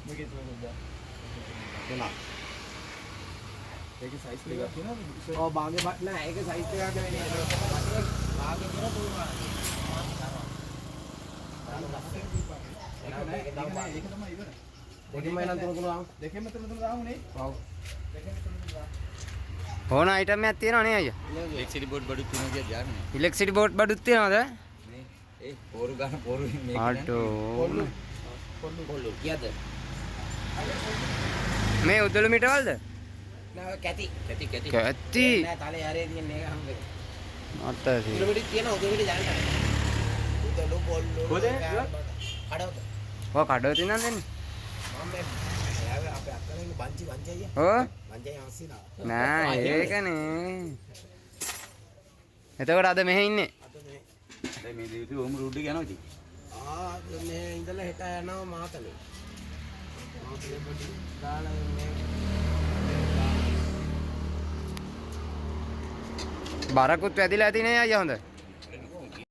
මේකේ තුනක් ඒකේ සයිස් දෙකක් තියෙනවා. ඔව් භාගේ බට් නෑ ඒක සයිස් එකක් නෙවෙයි. භාගේ කියන තුනක්. ඒක තමයි ඉවර. දෙකම එනම් තුනක්. දෙකෙන්ම තුන දාමුනේ. ඔව්. දෙකෙන්ම තුන දාමු. ඕන අයිටම් එකක් තියෙනව නේ අයියා? ඉලෙක්ට්‍රිසිටි බෝඩ් බඩු තියෙනවා කියලා જાන්නේ. ඉලෙක්ට්‍රිසිටි බෝඩ් බඩුත් තියෙනවද? මේ පෝරු ගන්න පෝරු මේක ආටෝ කොල්ලු කීයද? මේ උදළු මිටවල්ද? නෑ කැටි. කැති නෑ තලේ හැරේ තියෙන එක හම්බෙක. මට උදෙවිලි තියෙන උදෙවිලි දාන්න. උදළු කොල්ලු. කොහෙද? කඩවද? ඔය කඩව තියනද දෙන්නේ? මම මේ අපේ අක්කලගේ බංචි අයියා. ඔව් බංචි අස්සිනා. නෑ ඒකනේ. එතකොට අද මෙහෙ ඉන්නේ. අද මේ දැන් මේ දෙවිතු ඔම් රෝඩ් එක යනවා ඉතින්. මේ ඉඳලා හෙට යනවා මාතලේ. මාතලේ පොඩි දාලා ඉන්නේ. බරකුත් වැදිලා ඇති නේ අයියා හොඳ.